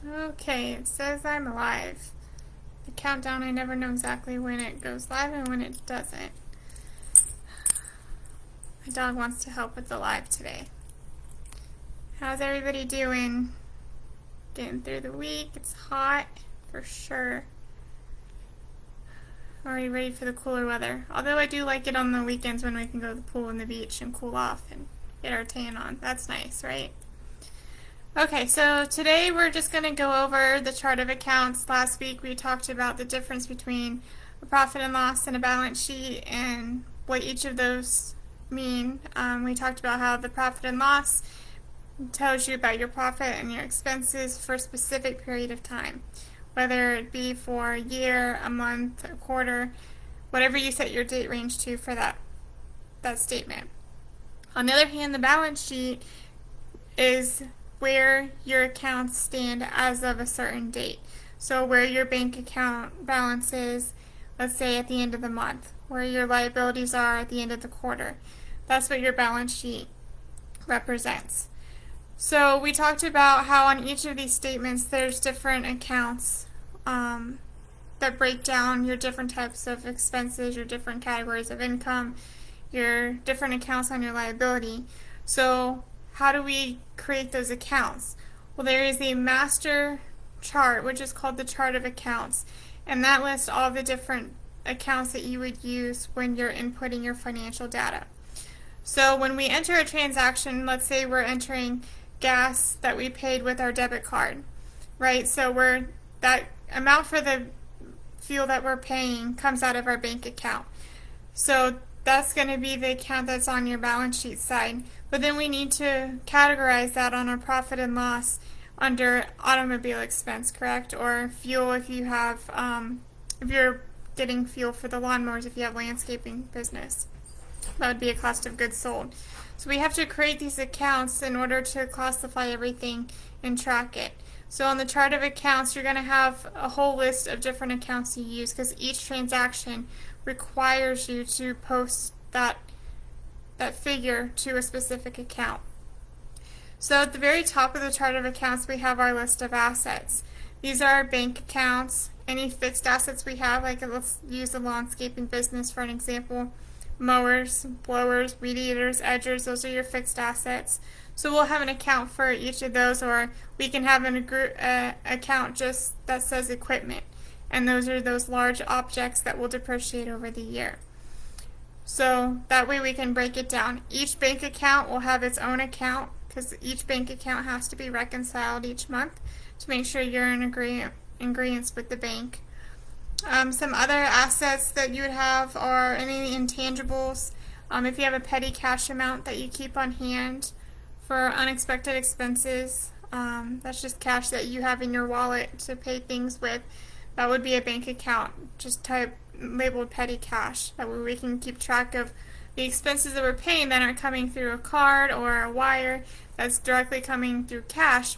Okay, it says I'm live. The countdown, I never know exactly when it goes live and when it doesn't. My dog wants to help with the live today. How's everybody doing? Getting through the week. It's hot for sure. Already ready for the cooler weather. Although I do like it on the weekends when we can go to the pool and the beach and cool off and get our tan on. That's nice, right? Okay, so today we're just going to go over the chart of accounts. Last week we talked about the difference between a profit and loss and a balance sheet and what each of those mean. We talked about how the profit and loss tells you about your profit and your expenses for a specific period of time, whether it be for a year, a month, a quarter, whatever you set your date range to for that statement. On the other hand, the balance sheet is where your accounts stand as of a certain date. So where your bank account balance is, let's say at the end of the month, where your liabilities are at the end of the quarter. That's what your balance sheet represents. So we talked about how on each of these statements there's different accounts that break down your different types of expenses, your different categories of income, your different accounts on your liability. So how do we create those accounts? Well, there is a master chart, which is called the chart of accounts, and that lists all the different accounts that you would use when you're inputting your financial data. So when we enter a transaction, let's say we're entering gas that we paid with our debit card, right? So that amount for the fuel that we're paying comes out of our bank account. So that's going to be the account that's on your balance sheet side. But then we need to categorize that on our profit and loss under automobile expense, correct? Or fuel if you have, if you're getting fuel for the lawnmowers, if you have landscaping business. That would be a cost of goods sold. So we have to create these accounts in order to classify everything and track it. So on the chart of accounts, you're going to have a whole list of different accounts you use because each transaction requires you to post that figure to a specific account. So at the very top of the chart of accounts, we have our list of assets. These are our bank accounts, any fixed assets we have, like let's use the landscaping business for an example. Mowers, blowers, weed eaters, edgers, those are your fixed assets. So we'll have an account for each of those, or we can have an account just that says equipment. And those are those large objects that will depreciate over the year. So that way we can break it down. Each bank account will have its own account because each bank account has to be reconciled each month to make sure you're in agreement with the bank. Some other assets that you would have are any intangibles. If you have a petty cash amount that you keep on hand for unexpected expenses, that's just cash that you have in your wallet to pay things with. That would be a bank account, just labeled petty cash. That way we can keep track of the expenses that we're paying that aren't coming through a card or a wire that's directly coming through cash.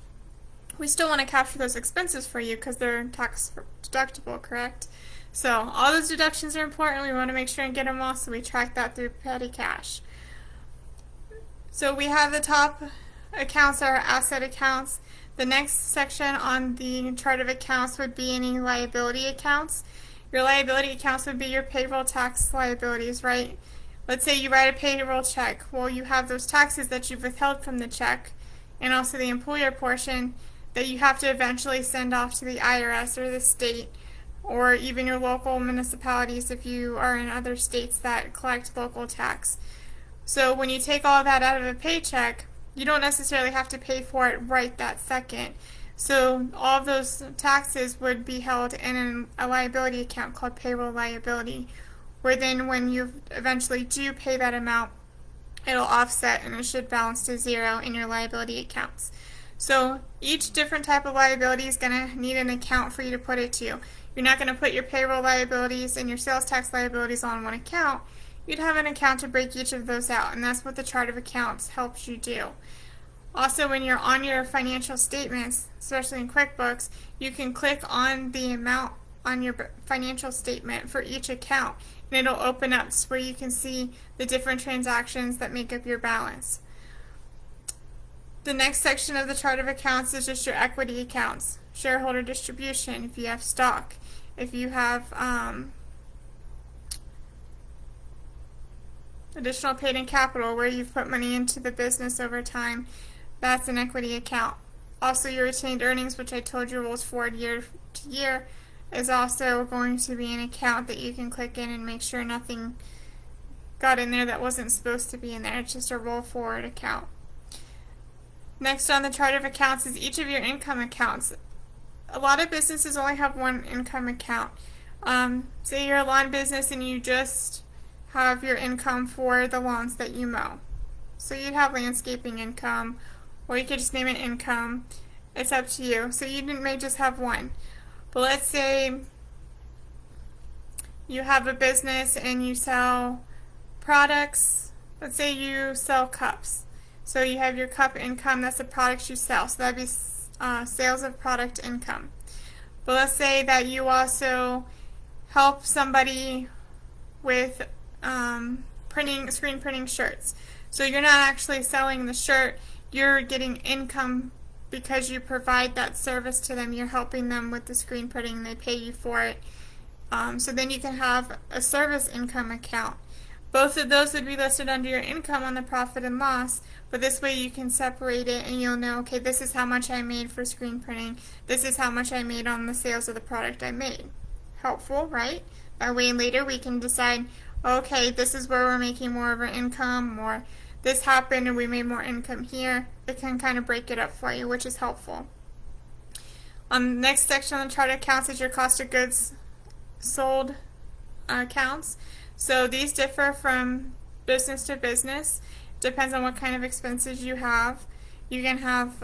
We still want to capture those expenses for you because they're tax deductible, correct? So all those deductions are important. We want to make sure and get them all, so we track that through petty cash. So we have the top accounts are asset accounts. The next section on the chart of accounts would be any liability accounts. Your liability accounts would be your payroll tax liabilities, right? Let's say you write a payroll check. Well, you have those taxes that you've withheld from the check and also the employer portion that you have to eventually send off to the IRS or the state or even your local municipalities if you are in other states that collect local tax. So when you take all of that out of a paycheck, you don't necessarily have to pay for it right that second. So all of those taxes would be held in a liability account called payroll liability, where then when you eventually do pay that amount, it'll offset and it should balance to zero in your liability accounts. So each different type of liability is going to need an account for you to put it to. You're not going to put your payroll liabilities and your sales tax liabilities on one account. You'd have an account to break each of those out, and that's what the chart of accounts helps you do. Also, when you're on your financial statements, especially in QuickBooks, you can click on the amount on your financial statement for each account, and it'll open up where you can see the different transactions that make up your balance. The next section of the chart of accounts is just your equity accounts. shareholder distribution, if you have stock, if you have additional paid-in capital where you've put money into the business over time, that's an equity account. Also, your retained earnings, which I told you rolls forward year to year, is also going to be an account that you can click in and make sure nothing got in there that wasn't supposed to be in there. It's just a roll forward account. Next on the chart of accounts is each of your income accounts. A lot of businesses only have one income account. Say you're a lawn business and you just have your income for the lawns that you mow. So you'd have landscaping income, or you could just name it income. It's up to you. So you may just have one. But let's say you have a business and you sell products. Let's say you sell cups. So you have your cup income, that's the products you sell. So that'd be sales of product income. But let's say that you also help somebody with screen printing shirts. So you're not actually selling the shirt, you're getting income because you provide that service to them. You're helping them with the screen printing, they pay you for it. So then you can have a service income account. Both of those would be listed under your income on the profit and loss, but this way you can separate it and you'll know, okay, this is how much I made for screen printing, this is how much I made on the sales of the product I made. Helpful, right? That way later we can decide, okay, this is where we're making more of our income, or this happened and we made more income here. It can kind of break it up for you, which is helpful. The next section on the chart of accounts is your cost of goods sold accounts. So these differ from business to business. Depends on what kind of expenses you have. You can have,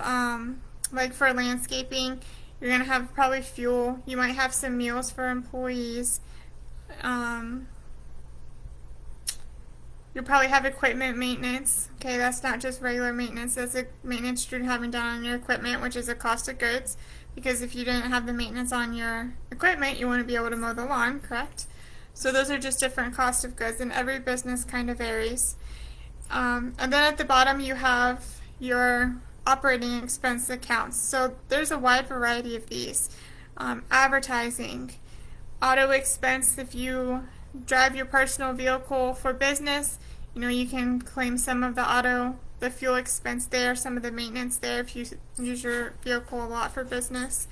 like for landscaping, you're going to have probably fuel. You might have some meals for employees. You'll probably have equipment maintenance. Okay, that's not just regular maintenance. That's a maintenance you're having done on your equipment, which is a cost of goods. Because if you didn't have the maintenance on your equipment, you wouldn't be able to mow the lawn, correct? So those are just different cost of goods, and every business kind of varies. And then at the bottom you have your operating expense accounts. So there's a wide variety of these. Advertising, auto expense. If you drive your personal vehicle for business, you can claim some of the fuel expense there, some of the maintenance there if you use your vehicle a lot for business.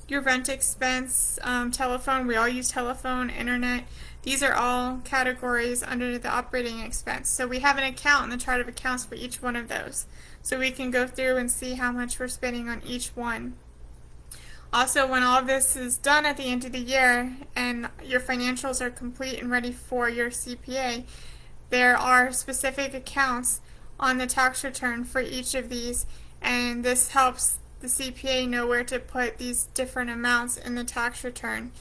Your rent expense, telephone, we all use telephone, internet. These are all categories under the operating expense. So we have an account in the chart of accounts for each one of those. So we can go through and see how much we're spending on each one. Also, when all of this is done at the end of the year and your financials are complete and ready for your CPA, there are specific accounts on the tax return for each of these, and this helps the CPA know where to put these different amounts in the tax return.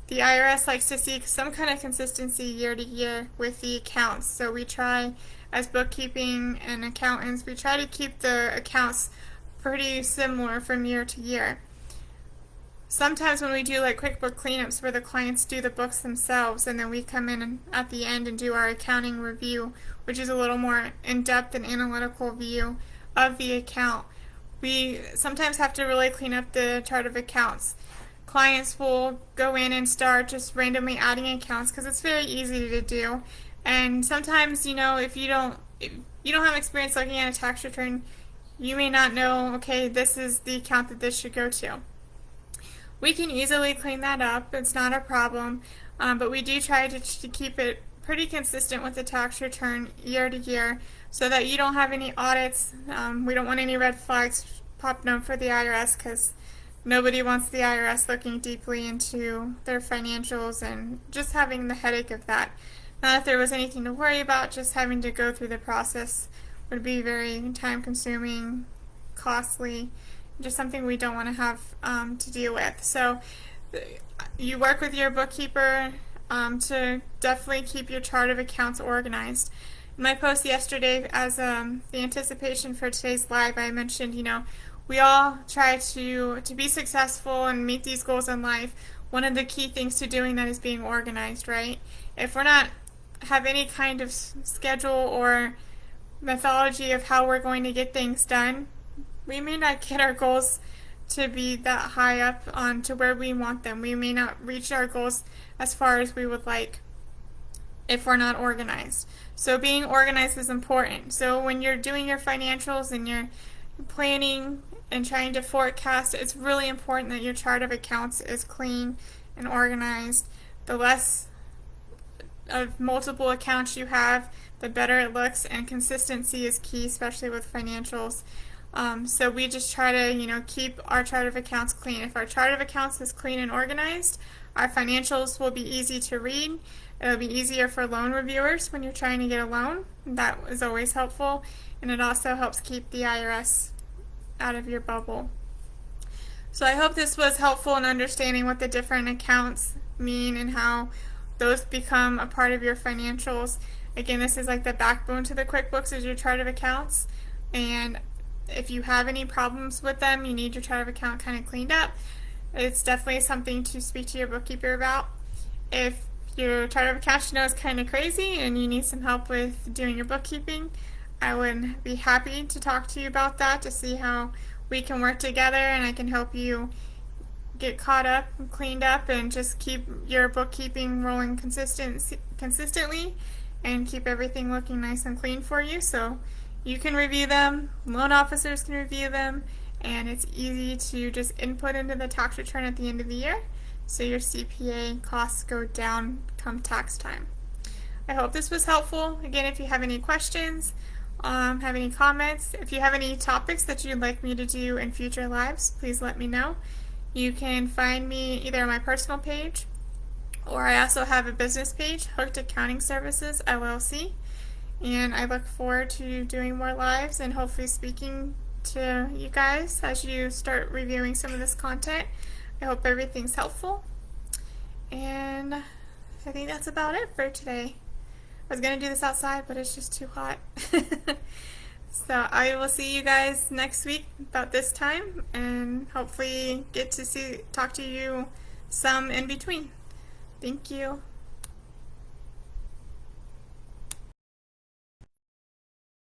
The IRS likes to see some kind of consistency year to year with the accounts, so we try, as bookkeeping and accountants, we try to keep the accounts pretty similar from year to year. Sometimes when we do like QuickBook cleanups where the clients do the books themselves and then we come in at the end and do our accounting review, which is a little more in-depth and analytical view of the account, we sometimes have to really clean up the chart of accounts. Clients will go in and start just randomly adding accounts because it's very easy to do. And sometimes, if you don't have experience looking at a tax return, you may not know, okay, this is the account that this should go to. We can easily clean that up. It's not a problem. But we do try to keep it pretty consistent with the tax return year to year so that you don't have any audits. We don't want any red flags popping up for the IRS because nobody wants the IRS looking deeply into their financials and just having the headache of that. Not that there was anything to worry about, just having to go through the process would be very time consuming, costly, just something we don't want to have to deal with. So you work with your bookkeeper to definitely keep your chart of accounts organized. In my post yesterday, as the anticipation for today's live, I mentioned, we all try to be successful and meet these goals in life. One of the key things to doing that is being organized, right? If we're not have any kind of schedule or methodology of how we're going to get things done, we may not get our goals to be that high up on to where we want them. We may not reach our goals as far as we would like if we're not organized. So being organized is important. So when you're doing your financials and you're planning and trying to forecast, it's really important that your chart of accounts is clean and organized. The less of multiple accounts you have, the better it looks, and consistency is key, especially with financials. So we just try to, keep our chart of accounts clean. If our chart of accounts is clean and organized, our financials will be easy to read. It'll be easier for loan reviewers when you're trying to get a loan. That is always helpful, and it also helps keep the IRS out of your bubble. So I hope this was helpful in understanding what the different accounts mean and how those become a part of your financials. Again, this is like the backbone to the QuickBooks is your chart of accounts, and if you have any problems with them, you need your chart of account kind of cleaned up. It's definitely something to speak to your bookkeeper about. If your chart of accounts is kind of crazy and you need some help with doing your bookkeeping, I would be happy to talk to you about that to see how we can work together and I can help you get caught up and cleaned up and just keep your bookkeeping rolling consistently and keep everything looking nice and clean for you so you can review them, loan officers can review them, and it's easy to just input into the tax return at the end of the year so your CPA costs go down come tax time. I hope this was helpful. Again, if you have any questions, have any comments, if you have any topics that you'd like me to do in future lives, please let me know. You can find me either on my personal page or I also have a business page, Hooked Accounting Services, LLC. And I look forward to doing more lives and hopefully speaking to you guys as you start reviewing some of this content. I hope everything's helpful. And I think that's about it for today. I was going to do this outside, but it's just too hot. So I will see you guys next week about this time and hopefully get to talk to you some in between. Thank you.